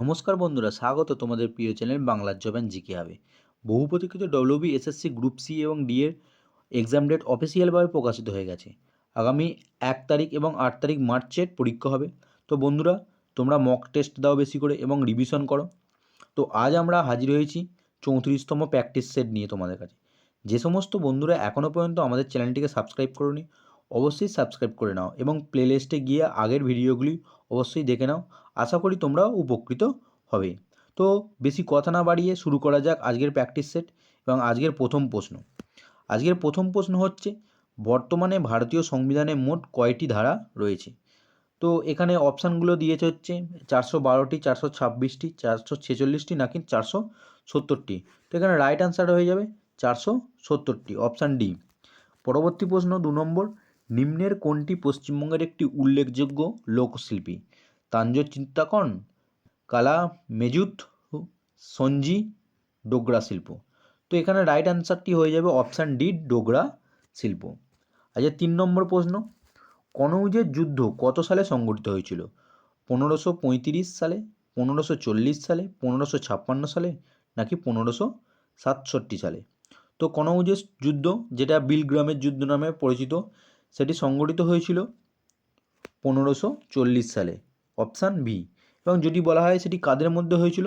নমস্কার বন্ধুরা, স্বাগত তোমাদের প্রিয় চ্যানেল বাংলার জব অ্যান্ড জিকে হবে। বহু প্রতীক্ষিত ডব্লিউবি এসএসসি গ্রুপ সি এবং ডি এর এক্সাম ডেট অফিসিয়ালভাবে প্রকাশিত হয়ে গেছে। আগামী 1 তারিখ এবং 8 তারিখ মার্চের পরীক্ষা হবে। তো বন্ধুরা, তোমরা মক টেস্ট দাও বেশি করে এবং রিভিশন করো। তো আজ আমরা হাজির হয়েছি 34তম প্র্যাকটিস সেট নিয়ে তোমাদের কাছে। যে সমস্ত বন্ধুরা এখনও পর্যন্ত আমাদের চ্যানেলটিকে সাবস্ক্রাইব করোনি, অবশ্যই সাবস্ক্রাইব করে নাও এবং প্লেলিস্টে গিয়ে আগের ভিডিওগুলি অবশ্যই দেখে নাও। আশা করি তোমরাও উপকৃত হবে। তো বেশি কথা না বাড়িয়ে শুরু করা যাক আজকের প্র্যাকটিস সেট এবং আজকের প্রথম প্রশ্ন। আজকের প্রথম প্রশ্ন হচ্ছে, বর্তমানে ভারতীয় সংবিধানে মোট কয়টি ধারা রয়েছে? তো এখানে অপশানগুলো দিয়েছে হচ্ছে 412টি, 426টি, 446টি নাকি 470টি। তো এখানে রাইট আনসার হয়ে যাবে 470টি, অপশান ডি। পরবর্তী প্রশ্ন 2 নম্বর, নিম্নের কোনটি পশ্চিমবঙ্গের একটি উল্লেখযোগ্য লোকশিল্পী? তাঞ্জোর চিত্তাকর্ণ, কালা মেজুত, সঞ্জি, ডোগরা শিল্প। তো এখানে রাইট আনসারটি হয়ে যাবে অপশান ডি, ডোগরা শিল্প। আচ্ছা, 3 নম্বর প্রশ্ন, কনৌজের যুদ্ধ কত সালে সংঘটিত হয়েছিল? 1535 সালে, 1540 সালে, 1556 সালে নাকি 1567 সালে? তো কনৌজের যুদ্ধ, যেটা বিলগ্রামের যুদ্ধ নামে পরিচিত, সেটি সংঘটিত হয়েছিল 1540 সালে, অপশান বি। এবং যদি বলা হয় সেটি কাদের মধ্যে হয়েছিল,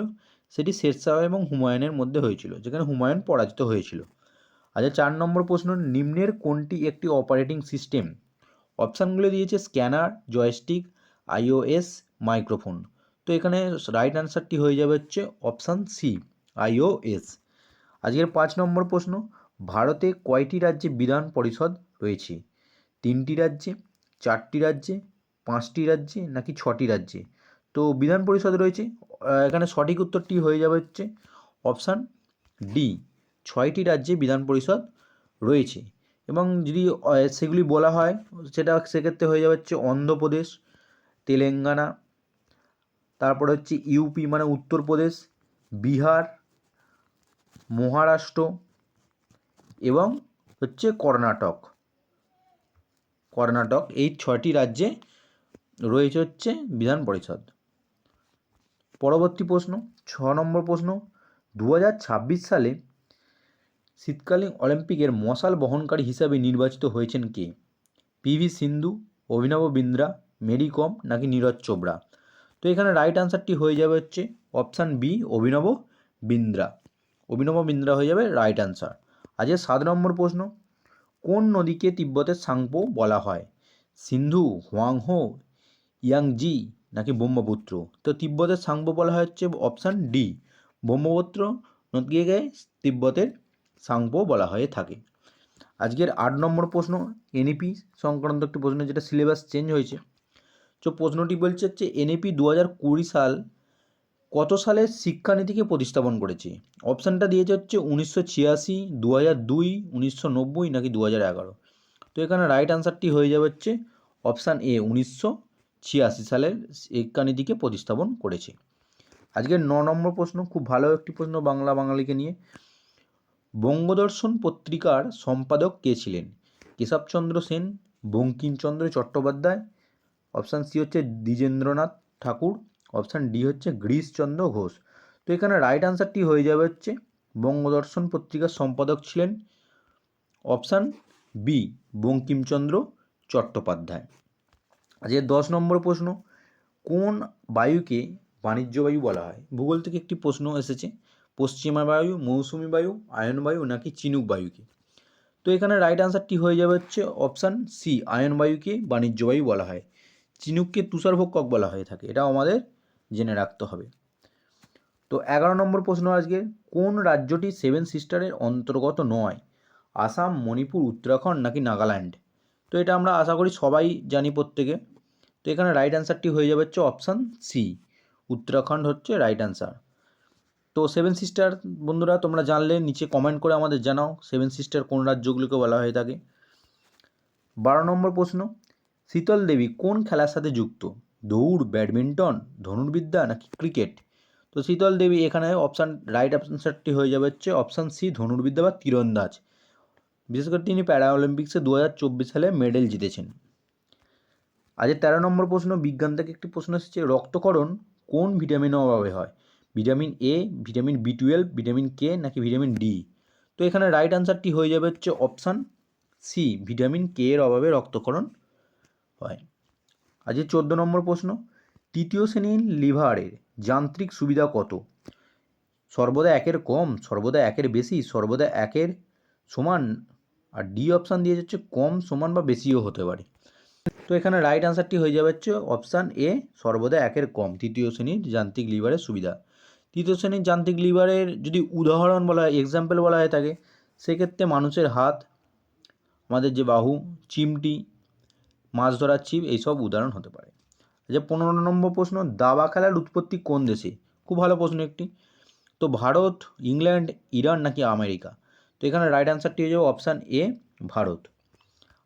সেটি শেরশাহ এবং হুমায়ুনের মধ্যে হয়েছিল, যেখানে হুমায়ুন পরাজিত হয়েছিল। আচ্ছা, 4 নম্বর প্রশ্ন, নিম্নের কোনটি একটি অপারেটিং সিস্টেম? অপশানগুলো দিয়েছে স্ক্যানার, জয়স্টিক, আইওএস, মাইক্রোফোন। তো এখানে রাইট আনসারটি হয়ে যাবে হচ্ছে অপশান সি, আইওএস। আজকের 5 নম্বর প্রশ্ন, ভারতে কয়টি রাজ্যে বিধান পরিষদ রয়েছে? 3টি রাজ্যে, 4টি রাজ্যে, 5টি রাজ্যে নাকি 6টি রাজ্যে? তো বিধান পরিষদ রয়েছে, এখানে সঠিক উত্তরটি হয়ে যাবে হচ্ছে অপশান ডি, 6টি রাজ্যে বিধান পরিষদ রয়েছে। এবং যদি সেগুলি বলা হয় সেক্ষেত্রে হয়ে যাবে হচ্ছে অন্ধ্রপ্রদেশ, তেলেঙ্গানা, তারপর হচ্ছে ইউপি মানে উত্তরপ্রদেশ, বিহার, মহারাষ্ট্র এবং হচ্ছে কর্ণাটক। এই 6টি রাজ্যে রয়েছে হচ্ছে বিধান পরিষদ। পরবর্তী প্রশ্ন 6 নম্বর প্রশ্ন, 2026 সালে শীতকালীন অলিম্পিকের মশাল বহনকারী হিসাবে নির্বাচিত হয়েছেন কে? পিভি সিন্ধু, অভিনব বিন্দ্রা, মেরি কম নাকি নীরজ চোপড়া? তো এখানে রাইট আনসারটি হয়ে যাবে হচ্ছে অপশান বি, অভিনব বিন্দ্রা। অভিনব বিন্দ্রা হয়ে যাবে রাইট আনসার। আজকে 7 নম্বর প্রশ্ন, কোন নদীকে তিব্বতের সাংপো বলা হয়? সিন্ধু, হোয়াংহো, ইয়াংজি নাকি ব্রহ্মপুত্র? তো তিব্বতের সাংপো বলা হয় হচ্ছে অপশান ডি, ব্রহ্মপুত্র নদীকে তিব্বতের সাংপো বলা হয়ে থাকে। আজকের 8 নম্বর প্রশ্ন, এনইপি সংক্রান্ত একটি প্রশ্ন, যেটা সিলেবাস চেঞ্জ হয়েছে। তো প্রশ্নটি বলছে হচ্ছে এনইপি 2020 সাল কত সালে শিক্ষানীতিকে প্রতিস্থাপন করেছে? অপশানটা দিয়েছে হচ্ছে 1986, 2002, 1990 নাকি 2011। তো এখানে রাইট আনসারটি হয়ে যাবে হচ্ছে অপশান এ, 1986 সালের শিক্ষানীতিকে প্রতিস্থাপন করেছে। আজকের 9 নম্বর প্রশ্ন, খুব ভালো একটি প্রশ্ন বাঙালিকে নিয়ে। বঙ্গদর্শন পত্রিকার সম্পাদক কে ছিলেন? কেশবচন্দ্র সেন, বঙ্কিমচন্দ্র চট্টোপাধ্যায়, অপশান সি হচ্ছে দ্বিজেন্দ্রনাথ ঠাকুর, অপশান ডি হচ্ছে গিরিশচন্দ্র ঘোষ। তো এখানে রাইট আনসারটি হয়ে যাবে হচ্ছে বঙ্গদর্শন পত্রিকার সম্পাদক ছিলেন অপশান বি, বঙ্কিমচন্দ্র চট্টোপাধ্যায়। আজকে 10 নম্বর প্রশ্ন, কোন বায়ুকে বাণিজ্য বায়ু বলা হয়? ভূগোল থেকে একটি প্রশ্ন এসেছে, পশ্চিমা বায়ু, মৌসুমি বায়ু, আয়ন বায়ু নাকি চিনুক বায়ুকে? তো এখানে রাইট আনসারটি হয়ে যাবে হচ্ছে অপশান সি, আয়ন বায়ুকে বাণিজ্য বায়ু বলা হয়। চিনুককে তুষারভক্ষক বলা হয়ে থাকে, এটাও আমাদের জেনে রাখতে হবে। তো 11 নম্বর প্রশ্ন আজকে, কোন রাজ্যটি 7 সিস্টারের অন্তর্গত নয়? আসাম, মণিপুর, উত্তরাখণ্ড নাকি নাগাল্যান্ড? তো এটা আমরা আশা করি সবাই জানি প্রত্যেকে। তো এখানে রাইট আনসারটি হয়ে যাবে হচ্ছে অপশান সি, উত্তরাখণ্ড হচ্ছে রাইট আনসার। তো 7 সিস্টার বন্ধুরা তোমরা জানলে নিচে কমেন্ট করে আমাদের জানাও 7 সিস্টার কোন রাজ্যগুলিকে বলা হয়ে থাকে। 12 নম্বর প্রশ্ন, শীতল দেবী কোন খেলার সাথে যুক্ত? দৌড়, ব্যাডমিন্টন, ধনুর্বিদ্যা নাকি ক্রিকেট? তো শীতল দেবী এখানে রাইট আনসারটি হয়ে যাবে হচ্ছে অপশান সি, ধনুর্বিদ্যা বা তীরন্দাজ। বিশেষ করে তিনি প্যারা অলিম্পিক্সে 2024 সালে মেডেল জিতেছেন। আজ 13 নম্বর প্রশ্ন, বিজ্ঞান থেকে একটি প্রশ্ন এসেছে, রক্তকরণ কোন ভিটামিনের অভাবে হয়? Vitamin A, vitamin B12, vitamin K নাকি ভিটামিন ডি? তো এখানে রাইট আনসারটি হয়ে যাবে হচ্ছে অপশান সি, ভিটামিন কে এর অভাবে রক্তক্ষরণ হয়। আজকে 14 নম্বর প্রশ্ন, তৃতীয় শ্রেণীর লিভারের যান্ত্রিক সুবিধা কত? সর্বদা একের কম, সর্বদা একের বেশি, সর্বদা একের সমান, আর ডি অপশান দিয়ে হচ্ছে কম, সমান বা বেশিও হতে পারে। তো এখানে রাইট আনসারটি হয়ে যাবে হচ্ছে অপশান এ, সর্বদা একের কম, তৃতীয় শ্রেণীর যান্ত্রিক লিভারের সুবিধা। তৃতীয় শ্রেণীর যান্ত্রিক লিভারের যদি উদাহরণ বলা হয়, এক্সাম্পল বলা হয়ে থাকে, সেক্ষেত্রে মানুষের হাত, আমাদের যে বাহু, চিমটি, মাছ ধরার ছিপ, এইসব উদাহরণ হতে পারে। আচ্ছা 15 নম্বর প্রশ্ন, দাবা খেলার উৎপত্তি কোন দেশে? খুব ভালো প্রশ্ন একটি। তো ভারত, ইংল্যান্ড, ইরান নাকি আমেরিকা? তো এখানে রাইট আনসারটি হয়ে যাবে অপশান এ, ভারত।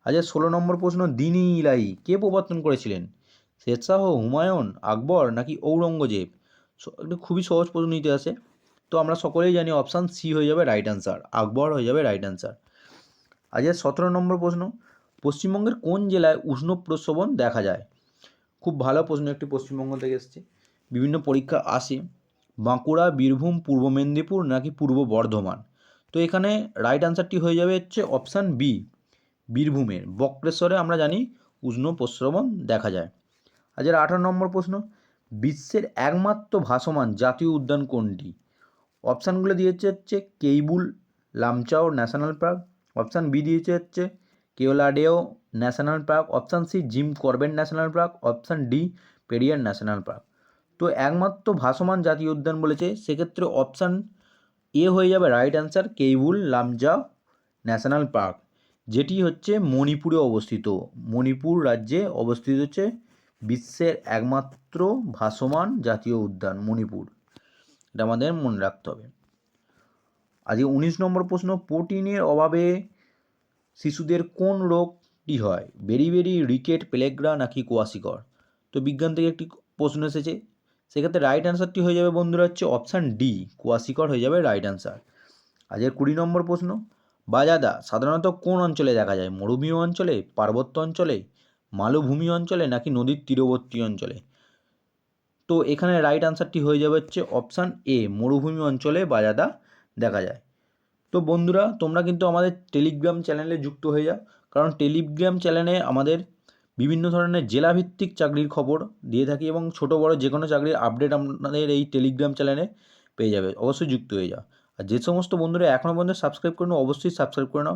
আচ্ছা 16 নম্বর প্রশ্ন, দিন ই ইলাহি কে প্রবর্তন করেছিলেন? শেরশাহ, হুমায়ুন, আকবর নাকি ঔরঙ্গজেব? একটু খুবই সহজ প্রশ্ন নিতে আসে, তো আমরা সকলেই জানি অপশান সি হয়ে যাবে রাইট আনসার, আকবর হয়ে যাবে রাইট আনসার। আচ্ছা 17 নম্বর প্রশ্ন, পশ্চিমবঙ্গের কোন জেলায় উষ্ণ প্রস্রবণ দেখা যায়? খুব ভালো প্রশ্ন একটি, পশ্চিমবঙ্গ থেকে এসছে, বিভিন্ন পরীক্ষা আসে। বাঁকুড়া, বীরভূম, পূর্ব মেদিনীপুর নাকি পূর্ব বর্ধমান? তো এখানে রাইট আনসারটি হয়ে যাবে হচ্ছে অপশান বি, বীরভূমের বক্রেশ্বরে আমরা জানি উষ্ণ প্রস্রবণ দেখা যায়। আজ 18 নম্বর প্রশ্ন, বিশ্বের একমাত্র ভাসমান জাতীয় উদ্যান কোনটি? অপশানগুলো দিয়েছে হচ্ছে Keibul Lamjao national park, option B দিয়েছে হচ্ছে Keoladeo national park, option C Jim Corbett national park, option D Periyar national park. তো একমাত্র ভাসমান জাতীয় উদ্যান বলেছে, সেক্ষেত্রে অপশান এ হয়ে যাবে right answer, Keibul Lamjao national park, যেটি হচ্ছে মণিপুরে অবস্থিত। মণিপুর রাজ্যে অবস্থিত হচ্ছে বিশ্বের একমাত্র ভাসমান জাতীয় উদ্যান মণিপুর, এটা আমাদের মনে রাখতে হবে। আজকে 19 নম্বর প্রশ্ন, প্রোটিনের অভাবে শিশুদের কোন রোগটি হয়? বেরিবেরি, রিকেট, প্লেগ্রা নাকি কোয়াশিকর? তো বিজ্ঞান থেকে একটি প্রশ্ন এসেছে, সেক্ষেত্রে রাইট আনসারটি হয়ে যাবে বন্ধুরা হচ্ছে অপশান ডি, কোয়াশিকর হয়ে যাবে রাইট আনসার। আজকের 20 নম্বর প্রশ্ন, বাজাদা সাধারণত কোন অঞ্চলে দেখা যায়? মরুভূমি অঞ্চলে, পার্বত্য অঞ্চলে, মালভূমি অঞ্চলে নাকি নদীর তীরবর্তী অঞ্চলে? তো এখানে রাইট আনসারটি হয়ে যাবে হচ্ছে অপশান এ, মরুভূমি অঞ্চলে বাজাদা দেখা যায়। তো বন্ধুরা তোমরা কিন্তু আমাদের টেলিগ্রাম চ্যানেলে যুক্ত হয়ে যাও, কারণ টেলিগ্রাম চ্যানেলে আমাদের বিভিন্ন ধরনের জেলাভিত্তিক চাকরির খবর দিয়ে থাকি এবং ছোট বড় যে কোনো চাকরির আপডেট আপনাদের এই টেলিগ্রাম চ্যানেলে পেয়ে যাবে। অবশ্যই যুক্ত হয়ে যাও। আর যে সমস্ত বন্ধুরা এখনও পর্যন্ত সাবস্ক্রাইব করে নাও, অবশ্যই সাবস্ক্রাইব করে নাও।